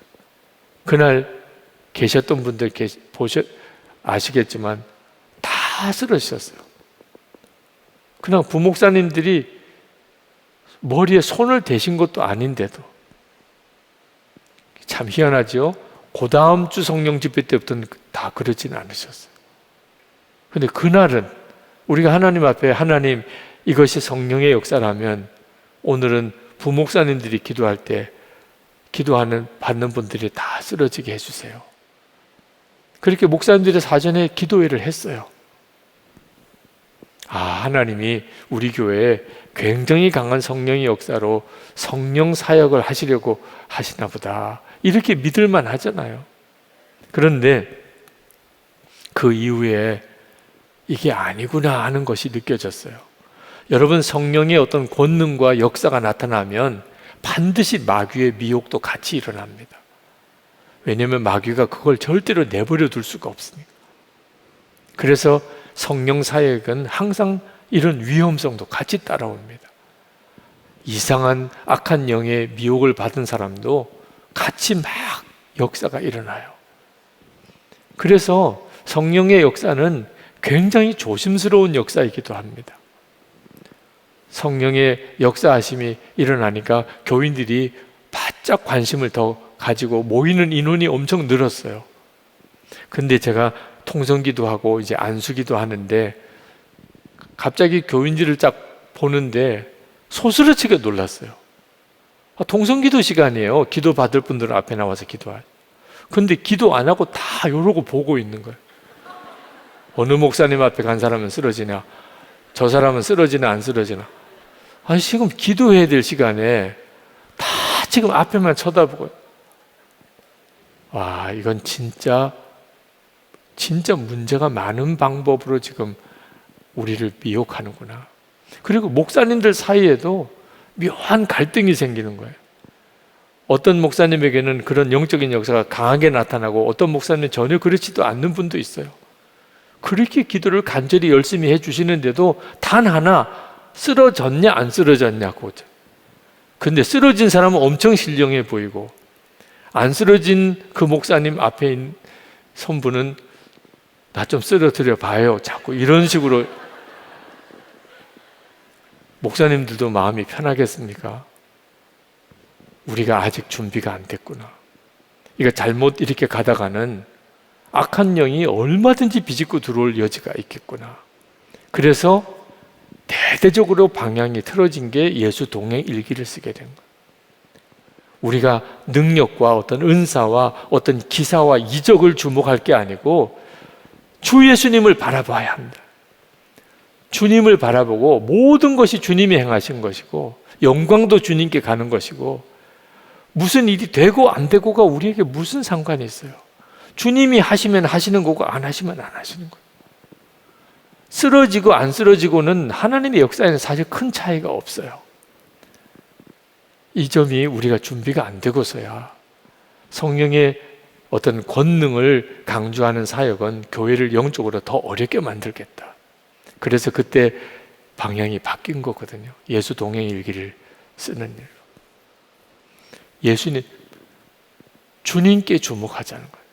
그날 계셨던 분들 아시겠지만 다 쓰러지셨어요. 그냥 부목사님들이 머리에 손을 대신 것도 아닌데도. 참 희한하죠. 그 다음 주 성령 집회 때부터는 다 그러지는 않으셨어요. 근데 그날은 우리가 하나님 앞에 하나님 이것이 성령의 역사라면 오늘은 부목사님들이 기도할 때 받는 분들이 다 쓰러지게 해주세요. 그렇게 목사님들이 사전에 기도회를 했어요. 하나님이 우리 교회에 굉장히 강한 성령의 역사로 성령 사역을 하시려고 하시나 보다. 이렇게 믿을만 하잖아요. 그런데 그 이후에 이게 아니구나 하는 것이 느껴졌어요. 여러분, 성령의 어떤 권능과 역사가 나타나면 반드시 마귀의 미혹도 같이 일어납니다. 왜냐하면 마귀가 그걸 절대로 내버려 둘 수가 없으니까. 그래서 성령 사역은 항상 이런 위험성도 같이 따라옵니다. 이상한 악한 영의 미혹을 받은 사람도 같이 막 역사가 일어나요. 그래서 성령의 역사는 굉장히 조심스러운 역사이기도 합니다. 성령의 역사하심이 일어나니까 교인들이 바짝 관심을 더 가지고 모이는 인원이 엄청 늘었어요. 근데 제가 통성기도 하고 이제 안수기도 하는데 갑자기 교인들을 쫙 보는데 소스라치게 놀랐어요. 통성기도 시간이에요. 기도 받을 분들은 앞에 나와서 기도하죠. 근데 기도 안 하고 다 이러고 보고 있는 거예요. 어느 목사님 앞에 간 사람은 쓰러지냐, 저 사람은 쓰러지나 안 쓰러지나. 지금 기도해야 될 시간에 다 지금 앞에만 쳐다보고. 이건 진짜 문제가 많은 방법으로 지금 우리를 미혹하는구나. 그리고 목사님들 사이에도 묘한 갈등이 생기는 거예요. 어떤 목사님에게는 그런 영적인 역사가 강하게 나타나고 어떤 목사님은 전혀 그렇지도 않는 분도 있어요. 그렇게 기도를 간절히 열심히 해주시는데도 단 하나 쓰러졌냐 안 쓰러졌냐고. 근데 쓰러진 사람은 엄청 신령해 보이고 안 쓰러진 그 목사님 앞에 있는 선부는 나 좀 쓰러뜨려 봐요. 자꾸 이런 식으로. 목사님들도 마음이 편하겠습니까? 우리가 아직 준비가 안 됐구나. 이거 잘못 이렇게 가다가는 악한 영이 얼마든지 비집고 들어올 여지가 있겠구나. 그래서 대대적으로 방향이 틀어진 게 예수 동행 일기를 쓰게 된 거예요. 우리가 능력과 어떤 은사와 어떤 기사와 이적을 주목할 게 아니고 주 예수님을 바라봐야 합니다. 주님을 바라보고 모든 것이 주님이 행하신 것이고 영광도 주님께 가는 것이고 무슨 일이 되고 안 되고가 우리에게 무슨 상관이 있어요? 주님이 하시면 하시는 거고 안 하시면 안 하시는 거예요. 쓰러지고 안 쓰러지고는 하나님의 역사에는 사실 큰 차이가 없어요. 이 점이 우리가 준비가 안 되고서야 성령의 어떤 권능을 강조하는 사역은 교회를 영적으로 더 어렵게 만들겠다. 그래서 그때 방향이 바뀐 거거든요. 예수 동행 일기를 쓰는 일로. 예수님, 주님께 주목하자는 거예요.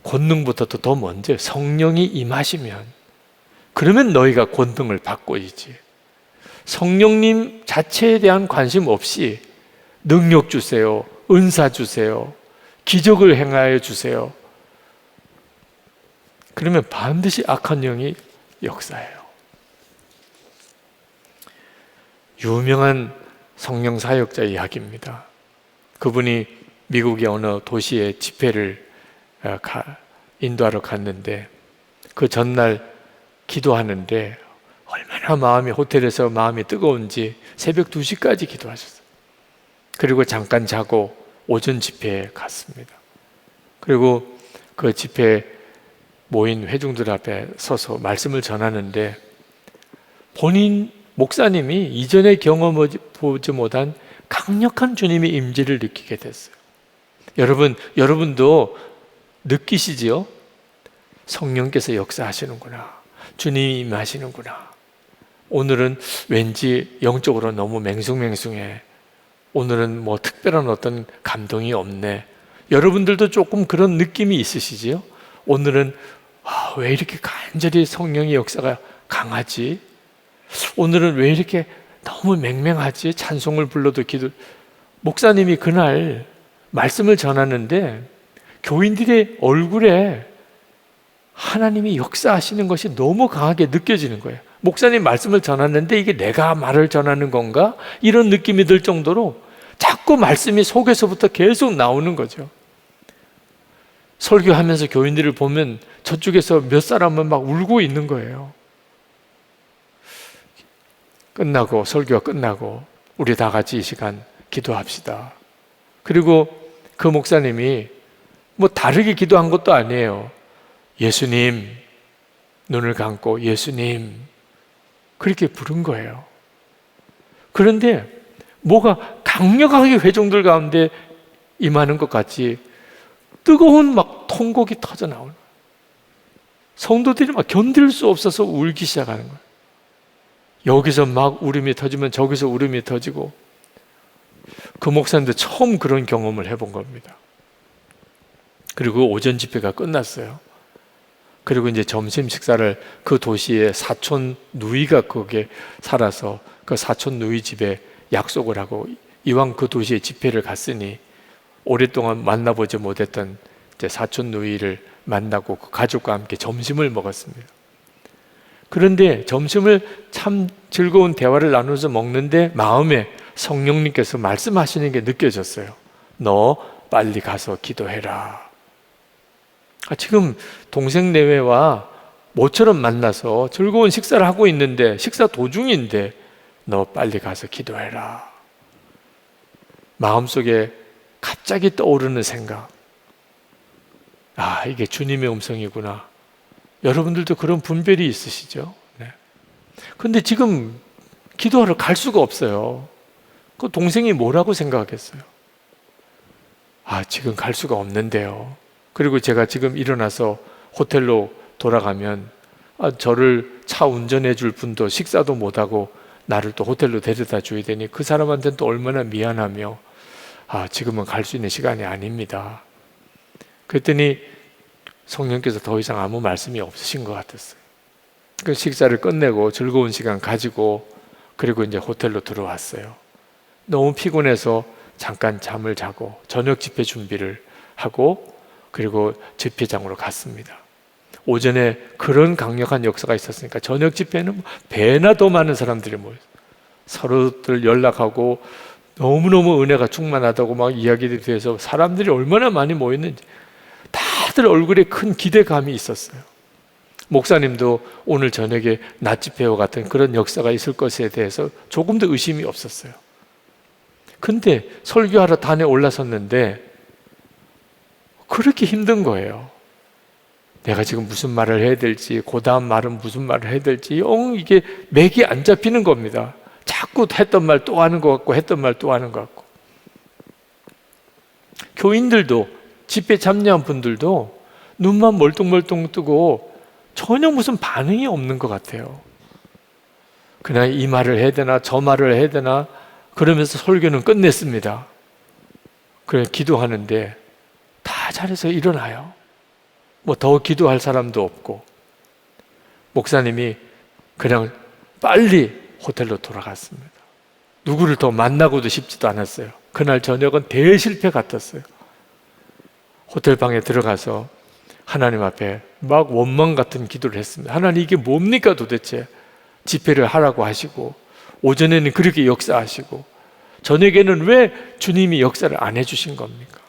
권능보다도 더 먼저 성령이 임하시면 그러면 너희가 권능을 받고이지. 성령님 자체에 대한 관심 없이 능력 주세요, 은사 주세요, 기적을 행하여 주세요. 그러면 반드시 악한 영이 역사예요. 유명한 성령 사역자 이야기입니다. 그분이 미국의 어느 도시에 집회를 인도하러 갔는데 그 전날 기도하는데 얼마나 호텔에서 마음이 뜨거운지 새벽 2시까지 기도하셨어요. 그리고 잠깐 자고 오전 집회에 갔습니다. 그리고 그 집회에 모인 회중들 앞에 서서 말씀을 전하는데 본인 목사님이 이전에 경험하지 못한 강력한 주님의 임재를 느끼게 됐어요. 여러분도 느끼시지요? 성령께서 역사하시는구나. 주님이 임하시는구나. 오늘은 왠지 영적으로 너무 맹숭맹숭해. 오늘은 뭐 특별한 어떤 감동이 없네. 여러분들도 조금 그런 느낌이 있으시지요? 오늘은 왜 이렇게 간절히 성령의 역사가 강하지? 오늘은 왜 이렇게 너무 맹맹하지? 찬송을 불러도 목사님이 그날 말씀을 전하는데 교인들의 얼굴에 하나님이 역사하시는 것이 너무 강하게 느껴지는 거예요. 목사님 말씀을 전하는데 이게 내가 말을 전하는 건가? 이런 느낌이 들 정도로 자꾸 말씀이 속에서부터 계속 나오는 거죠. 설교하면서 교인들을 보면 저쪽에서 몇 사람은 막 울고 있는 거예요. 설교가 끝나고 우리 다 같이 이 시간 기도합시다. 그리고 그 목사님이 뭐 다르게 기도한 것도 아니에요. 예수님, 눈을 감고 예수님, 그렇게 부른 거예요. 그런데 뭐가 강력하게 회중들 가운데 임하는 것 같이 뜨거운 막 통곡이 터져 나오는 거예요. 성도들이 막 견딜 수 없어서 울기 시작하는 거예요. 여기서 막 울음이 터지면 저기서 울음이 터지고, 그 목사님도 처음 그런 경험을 해본 겁니다. 그리고 오전 집회가 끝났어요. 그리고 이제 점심 식사를 그 도시의 사촌 누이가 거기에 살아서 그 사촌 누이 집에 약속을 하고, 이왕 그 도시에 집회를 갔으니 오랫동안 만나보지 못했던 이제 사촌 누이를 만나고 그 가족과 함께 점심을 먹었습니다. 그런데 점심을 참 즐거운 대화를 나누면서 먹는데 마음에 성령님께서 말씀하시는 게 느껴졌어요. 너 빨리 가서 기도해라. 지금 동생 내외와 모처럼 만나서 즐거운 식사를 하고 있는데, 식사 도중인데 너 빨리 가서 기도해라. 마음속에 갑자기 떠오르는 생각, 이게 주님의 음성이구나. 여러분들도 그런 분별이 있으시죠? 네. 근데 지금 기도하러 갈 수가 없어요. 그 동생이 뭐라고 생각하겠어요? 지금 갈 수가 없는데요. 그리고 제가 지금 일어나서 호텔로 돌아가면 저를 차 운전해 줄 분도 식사도 못하고 나를 또 호텔로 데려다 줘야 되니 그 사람한테는 또 얼마나 미안하며 지금은 갈 수 있는 시간이 아닙니다. 그랬더니 성령께서 더 이상 아무 말씀이 없으신 것 같았어요. 그 식사를 끝내고 즐거운 시간 가지고 그리고 이제 호텔로 들어왔어요. 너무 피곤해서 잠깐 잠을 자고 저녁 집회 준비를 하고 그리고 집회장으로 갔습니다. 오전에 그런 강력한 역사가 있었으니까 저녁 집회는 배나 더 많은 사람들이 모여서 서로들 연락하고 너무너무 은혜가 충만하다고 막 이야기들이 돼서 사람들이 얼마나 많이 모였는지 다들 얼굴에 큰 기대감이 있었어요. 목사님도 오늘 저녁에 낮 집회와 같은 그런 역사가 있을 것에 대해서 조금도 의심이 없었어요. 근데 설교하러 단에 올라섰는데 그렇게 힘든 거예요. 내가 지금 무슨 말을 해야 될지, 그 다음 말은 무슨 말을 해야 될지 이게 맥이 안 잡히는 겁니다. 자꾸 했던 말 또 하는 것 같고 했던 말 또 하는 것 같고. 교인들도 집회 참여한 분들도 눈만 멀뚱멀뚱 뜨고 전혀 무슨 반응이 없는 것 같아요. 그냥 이 말을 해야 되나 저 말을 해야 되나 그러면서 설교는 끝냈습니다. 그래 기도하는데 다 잘해서 일어나요. 뭐 더 기도할 사람도 없고 목사님이 그냥 빨리 호텔로 돌아갔습니다. 누구를 더 만나고도 싶지도 않았어요. 그날 저녁은 대실패 같았어요. 호텔 방에 들어가서 하나님 앞에 막 원망 같은 기도를 했습니다. 하나님 이게 뭡니까 도대체? 집회를 하라고 하시고 오전에는 그렇게 역사하시고 저녁에는 왜 주님이 역사를 안 해주신 겁니까?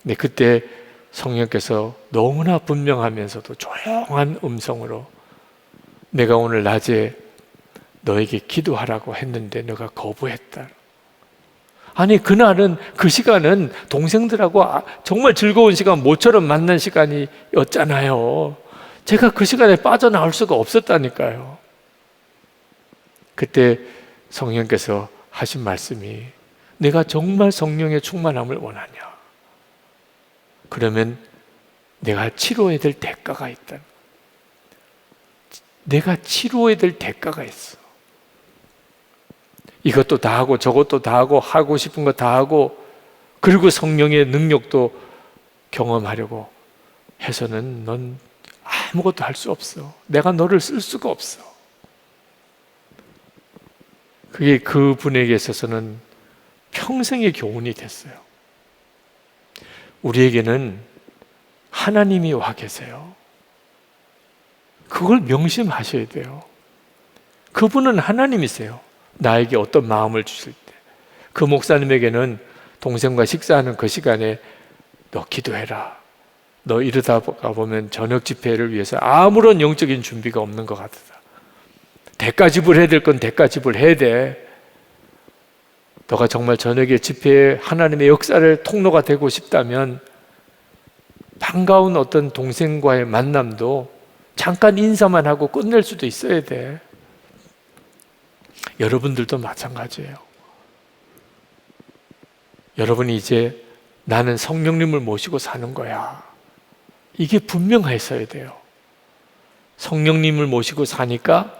근데 그때 성령께서 너무나 분명하면서도 조용한 음성으로 내가 오늘 낮에 너에게 기도하라고 했는데 너가 거부했다. 아니 그날은 그 시간은 동생들하고 정말 즐거운 시간 모처럼 만난 시간이었잖아요. 제가 그 시간에 빠져나올 수가 없었다니까요. 그때 성령께서 하신 말씀이 내가 정말 성령의 충만함을 원하냐? 그러면 내가 치료해야 될 대가가 있다. 내가 치료해야 될 대가가 있어. 이것도 다 하고 저것도 다 하고 하고 싶은 거 다 하고 그리고 성령의 능력도 경험하려고 해서는 넌 아무것도 할 수 없어. 내가 너를 쓸 수가 없어. 그게 그분에게 있어서는 평생의 교훈이 됐어요. 우리에게는 하나님이 와 계세요. 그걸 명심하셔야 돼요. 그분은 하나님이세요. 나에게 어떤 마음을 주실 때 그 목사님에게는 동생과 식사하는 그 시간에 너 기도해라. 너 이러다 보면 저녁 집회를 위해서 아무런 영적인 준비가 없는 것 같다. 대가집을 해야 될 건 대가집을 해야 돼. 너가 정말 저녁에 집회에 하나님의 역사를 통로가 되고 싶다면 반가운 어떤 동생과의 만남도 잠깐 인사만 하고 끝낼 수도 있어야 돼. 여러분들도 마찬가지예요. 여러분이 이제 나는 성령님을 모시고 사는 거야. 이게 분명했어야 돼요. 성령님을 모시고 사니까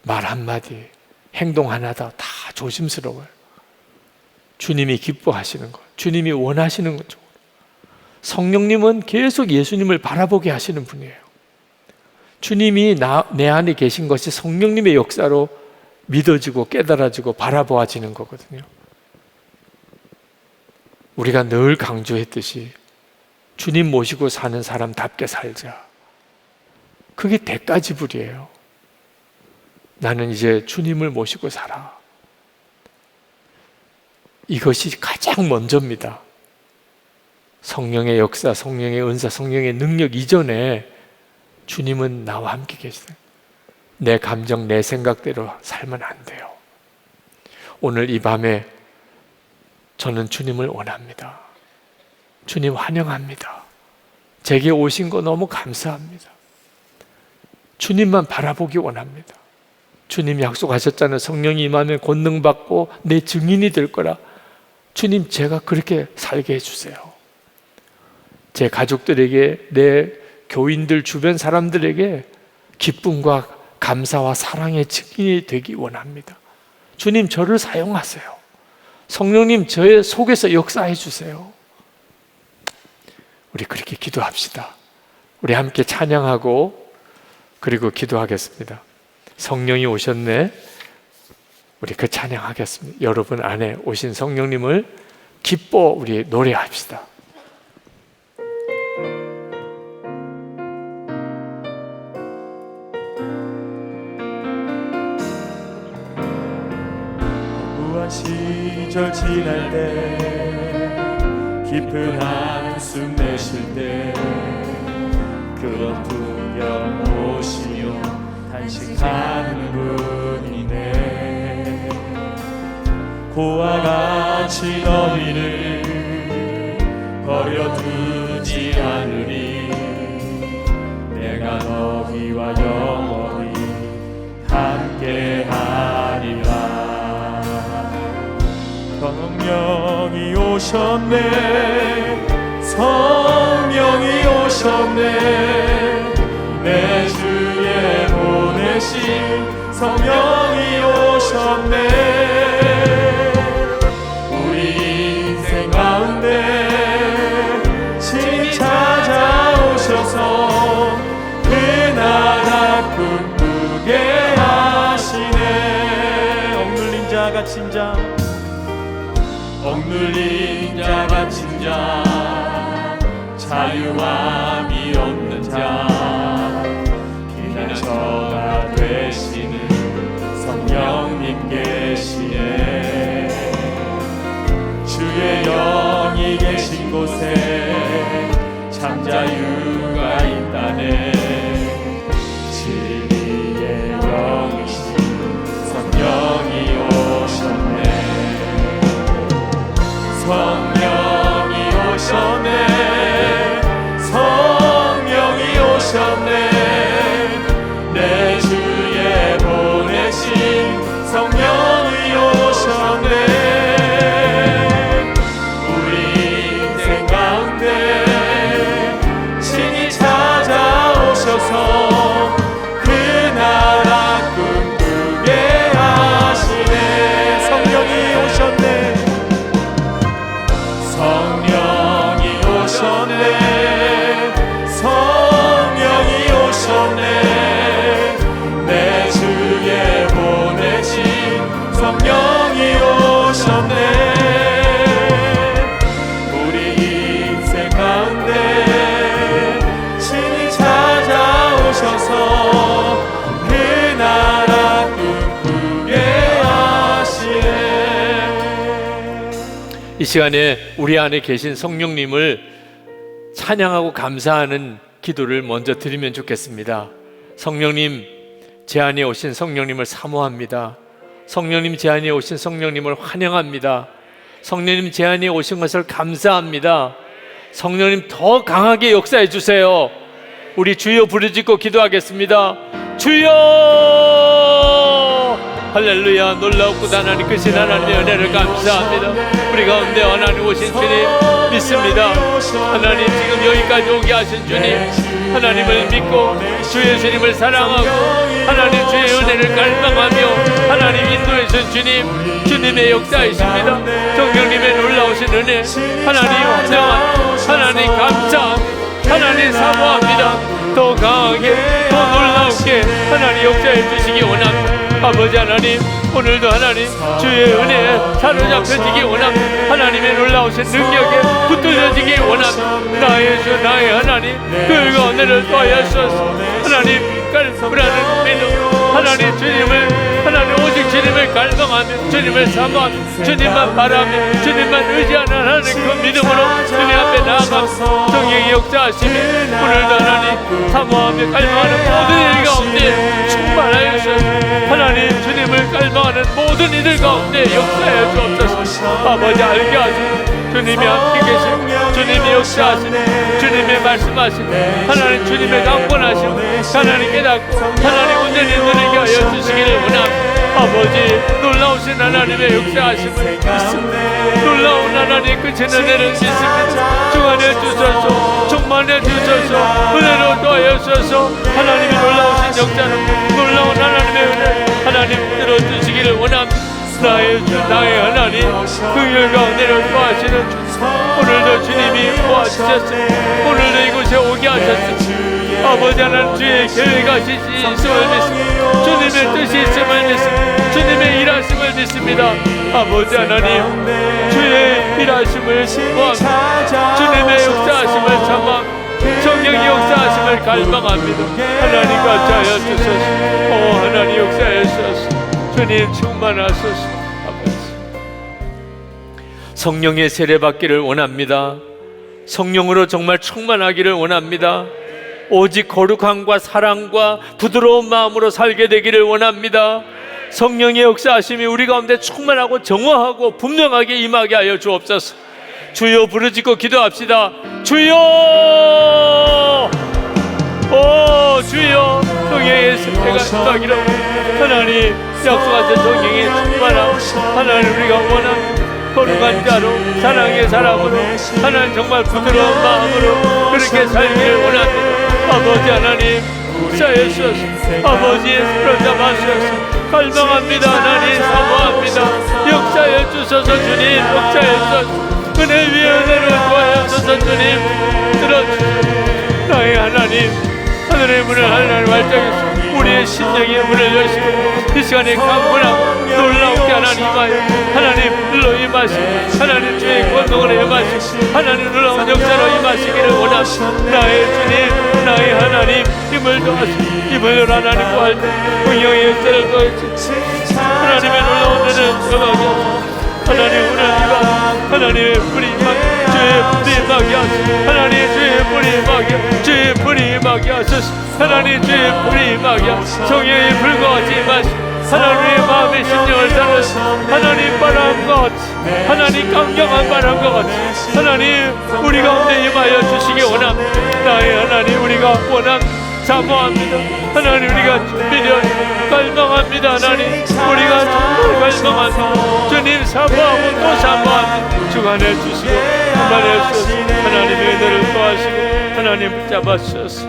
말 한마디, 행동 하나다 다 조심스러워요. 주님이 기뻐하시는 것, 주님이 원하시는 것. 성령님은 계속 예수님을 바라보게 하시는 분이에요. 주님이 내 안에 계신 것이 성령님의 역사로 믿어지고 깨달아지고 바라보아지는 거거든요. 우리가 늘 강조했듯이 주님 모시고 사는 사람답게 살자. 그게 대가지불이에요. 나는 이제 주님을 모시고 살아. 이것이 가장 먼저입니다. 성령의 역사, 성령의 은사, 성령의 능력 이전에 주님은 나와 함께 계세요. 내 감정, 내 생각대로 살면 안 돼요. 오늘 이 밤에 저는 주님을 원합니다. 주님 환영합니다. 제게 오신 거 너무 감사합니다. 주님만 바라보기 원합니다. 주님 약속하셨잖아요. 성령이 임하면 권능받고 내 증인이 될 거라. 주님 제가 그렇게 살게 해주세요. 제 가족들에게 내 교인들 주변 사람들에게 기쁨과 감사와 사랑의 증인이 되기 원합니다. 주님, 저를 사용하세요. 성령님, 저의 속에서 역사해 주세요. 우리 그렇게 기도합시다. 우리 함께 찬양하고 그리고 기도하겠습니다. 성령이 오셨네. 우리 그 찬양하겠습니다. 여러분 안에 오신 성령님을 기뻐 우리 노래합시다. 시절 지날 때 깊은 한숨 내쉴 때 그런 풍경 보시며 단식하는 분이네. 고와 같이 너희를 버려두지 않으리. 내가 너희와 영원히 함께하리라. 성령이 오셨네. 성령이 오셨네. 내 주에 보내신 성령이 오셨네. 우리 인생 가운데 친히 찾아오셔서 그 나라 꿈꾸게 하시네. 억눌린 자 갇힌 자, 억눌린 자 갇힌 자, 자유함이 없는 자, 피난처가 되시는 성령님 계시네. 주의 영이 계신 곳에 참 자유가 있다네. 진리의 영이신 성령이 오셨네. 성령이 오셨네. 성령이 오셨네. 내 주에 보내신 성령이 오셨네. 우리 인생 가운데 친히 찾아오셔서 그 나라 꿈꾸게 하시네. 성령이 오셨네. 성령이 오셨네. 성령이 오셨네. 내 주에 보내신 성령이 오셨네. 우리 인생 가운데 친히 찾아오셔서 그 나라 꿈꾸게 하시네. 이 시간에 우리 안에 계신 성령님을 찬양하고 감사하는 기도를 먼저 드리면 좋겠습니다. 성령님, 제 안에 오신 성령님을 사모합니다. 성령님, 제 안에 오신 성령님을 환영합니다. 성령님, 제 안에 오신 것을 감사합니다. 성령님, 더 강하게 역사해 주세요. 우리 주여 부르짖고 기도하겠습니다. 주여! 할렐루야. 놀라웠고 하나님 크신 하나님의 은혜를 감사합니다. 우리 가운데 하나님 오신 주님 믿습니다. 하나님, 지금 여기까지 오게 하신 주님, 하나님을 믿고 주 예수님을 사랑하고 하나님 주의 은혜를 갈망하며 하나님 인도해준 주님, 주님의 역사이십니다. 성령님의 놀라우신 은혜, 하나님 환영한 하나님 감사, 하나님 사모합니다. 더 강하게, 더 놀라우게 하나님 역사해 주시기 원합니다. 아버지 하나님, 오늘도 하나님 주의 은혜에 사로잡혀지기 원합니다. 하나님의 놀라우신 능력에 붙들려지기 원합니다. 나의 주, 나의 하나님, 그 은혜를 더하여주소서. 하나님 불안한 믿음, 하나님 주님을, 하나님 오직 주님을 갈망하며 주님을 사모하며 주님만 바라며 주님만 의지하는 하나님 그 믿음으로 주님 앞에 나아가며 성령의 역사하시며 오늘도 하나님 사모하며 갈망하는 모든 일 가운데 충만하여 주소서. 하나님 주님을 갈망하는 모든 이들 가운데 역사해 주옵소서. 아버지, 알게 하시고 주님이 함께 계시고 주님이 역사하시고 주님의 말씀하시고 하나님 주님의 강권하시고 하나님 깨닫고 하나님 온전히 누리게 하여 주시기를 원합니다. 아버지, 놀라우신 하나님의 역사하심을 믿습니다. 놀라운 하나님 그 끝이 은혜를 믿습니다. 충만해 주소서, 충만해 주소서, 은혜로 도와주소서. 하나님이 놀라우신 역사는 놀라운 하나님의 은혜 하나님 들어주시기를 원합니다. 나의 주 나의 하나님 긍휼 가운데를 도와주시는 주, 오늘도 주님이 도와주셨습니다. 오늘도 이곳에 오게 하셨습니다. 아버지 하나님 주의 계획하신 있음을 믿습니다. 주님의 뜻이 있음을 믿습니다. 주님의 일하심을 믿습니다. 아버지 하나님 주의 일하심을 사모합니다. 주님의 역사하심을 사모합니다. 성령의 역사하심을 갈망합니다. 하나님 같이 하여 주소서. 하나님 역사하소서. 주님 충만하소서. 아버지 성령의 세례받기를 원합니다. 성령으로 정말 충만하기를 원합니다. 오직 거룩함과 사랑과 부드러운 마음으로 살게 되기를 원합니다. 성령의 역사하심이 우리 가운데 충만하고 정화하고 분명하게 임하게 하여 주옵소서. 주여 부르짖고 기도합시다. 주여, 오 주여, 성령의 세례가 임하기를 하나님 약속하신 성령의 충만함 하나님 우리가 원합니다. 거룩한 자로 사랑의 사람으로 하나님 정말 부드러운 마음으로 그렇게 살기를 원합니다. 아버지 하나님 역사하소서. 아버지의 손을 잡아주소서. 갈망합니다. 하나님 사모합니다. 역사해 주소서. 주님 역사해 주소서. 은혜 위에 은혜를 도와주소서. 주님 들어주소서. 나의 하나님 하늘의 문을 하나님 활짝여서 우리의 심령의 문을 여시고 이 시간에 강건하고 놀라우게 하나님 임하여 하나님 불러 임하시고 하나님 주의 권능을 임하시고 하나님 놀라운 역사로 임하시기를 원합니다. 나의 주님 나의 하나님 힘을 더하시고 힘을 하나님 구할 때 성령의 역사를 더하시고 하나님의 놀라운 은혜를 더하시고 하나님 오늘 이가 하나님의 불이 임하게 주의 불이 임하게 하소서. 하나님 주의 불이 임하게 주의 불이 임하게 하소서. 하나님 주의 불이 임하게 하소서. 성령의 불과 같이 임하시고 하나님의 마음의 심령을 따라서 하나님 바람과 같이 하나님 강경한 바람과 같이 하나님 우리 가운데 임하여 주시기 원합니다. 나의 하나님 우리가 사모합니다. 하나님 우리가 준비되어 갈망합니다. 하나님 우리가 정말 갈망합니다. 주님 사모하고 또 사모합니다. 주관해 주시고 충만해 주소서. 하나님의 은혜를 도와주시고 하나님 붙잡아 주소서.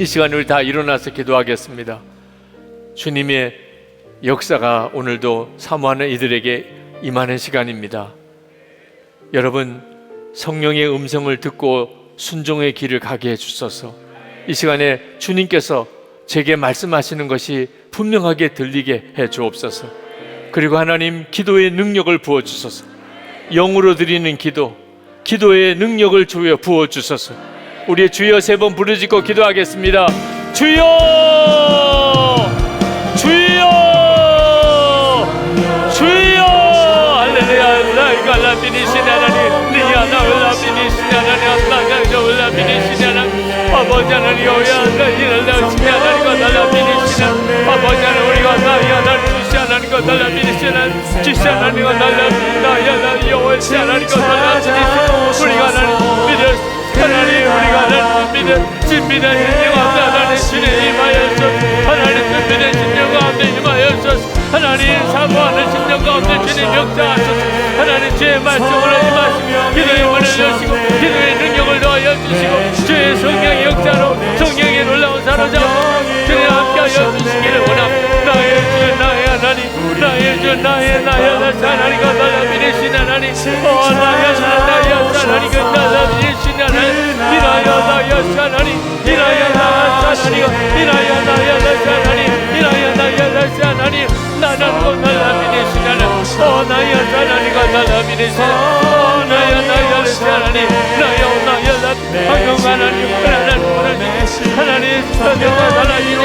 이 시간에 우리 다 일어나서 기도하겠습니다. 주님의 역사가 오늘도 사모하는 이들에게 임하는 시간입니다. 여러분 성령의 음성을 듣고 순종의 길을 가게 해주소서. 이 시간에 주님께서 제게 말씀하시는 것이 분명하게 들리게 해 주옵소서. 그리고 하나님 기도의 능력을 부어주소서. 영으로 드리는 기도의 능력을 주여 부어주소서. 우리 주여 세 번 부르짖고 기도하겠습니다. 주여 주여 주여 할렐루야. 나이가 라비니신 하나님 니야 나올라 비니신 하나님 나가 올라 비니신 하나님 아버지 하나님 오야 나이라 시냐 하나님과 달라 비니신 아버지 하나님 우리가 나야 나를 주시 하나님과 달라 비니신 주시 하나님과 달라 나야 나 여호와시 하나님과 달라 비니신 우리가 하나님 믿을 하나님 우리가 하나님 믿는 진미된 신령 가운데 하나님 주님 임하여서 하나님 준비된 신령 가운데 임하여서 하나님 사모하는 신령 가운데 주님 역사하소서. 하나님 주의 말씀으로 임하시고 기도의 문을 여시고 기도의 능력을 더하여 주시고 주의 성령의 역사로 성령의 놀라운 사로잡고 주님 함께하여 주시기를 원합니다. 나의 주 나의 하나님 나의 주 나의 하나님과 달라비리신 하나님 나의 하나님과 달라비리신 하나님 이라여 나의 하나님 이라여 나의 하나님 이라여 나의 하나님 이라여 나의 하나님 나는 달라비리신 하나님 나의 하나님과 달라비리신 나의 하나님 나의 황금 하나님 하나님 성령과 달라비리신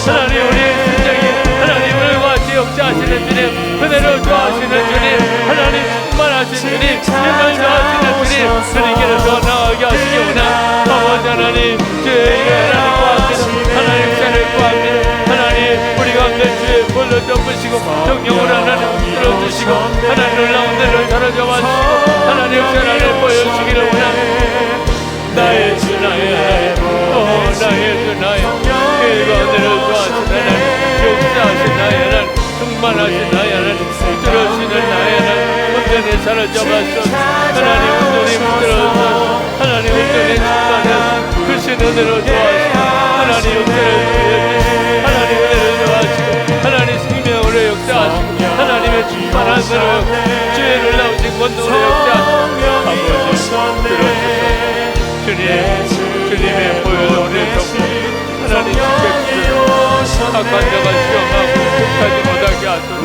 하나님 우리의 심정이 하나님을 같이 역사하시는 주님 그대로 좋아하시는 주님 하나님 충만하신 주님 힘을 더하시는 주님 주님께로 더 나아가게 하시기 원합니다. 아버지 하나님 주의 하나님과 함께 하나님 역사를 구합니다. 하나님 우리 가운데 주의 볼로 덮으시고 성령으로 하나님 들어주시고 하나님 놀라운 데를 사로잡아 주시고 하나님 역사를 보여주시기를 원합니다. 나의 주 나의 하나님 나의 주 나의 교회 가운데를 좋아하시는 하나님 역사하신 나의 하나님 충만하신 나의 하나님 들어주시는 나의 하나님 온전히 사로잡아 붙잡아주셔서 하나님 온전히 붙들어서 하나님 온전히 충만해서 크신 은혜로 도와주시고 하나님 은혜를 주시고 하나님 은혜를 도와주시고 하나님 생명으로 역사하시고 하나님의 충만한 은혜로 주의 놀라우신 권능으로 역사하시고 아버지 들어주셔서 주님의 보혈로 우리를 덮고 하나님 주께 악한 자가 시험하고 극하지 못하게 하소서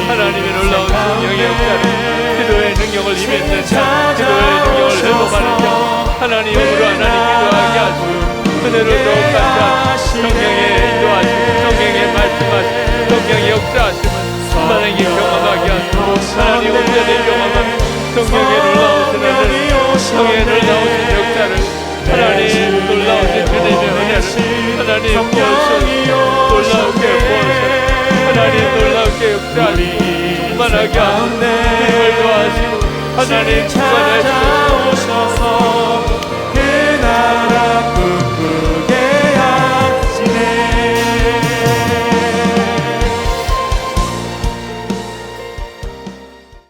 하나님의 놀라운 성령의 역사를 기도의 능력을 임했는 자 기도의 능력을 회복하는 자 하나님으로 하나님 기도하게 하시고 그대로 더욱한 자 성령의 인도하시고 성령의 말씀하시고 성령의 역사하심을 하나님이 경험하게 하시고 하나님 온전히 경험하는 성령의 놀라우신 은혜를 성령의 놀라우신 역사를 하나님 놀라우신 주님의 은혜를 하나님 부어주셔서 놀라우게 부어주셔서 하나님 놀라우게 역사하시고 충만하게 하시고 힘을 더하시고 하나님 충만하시고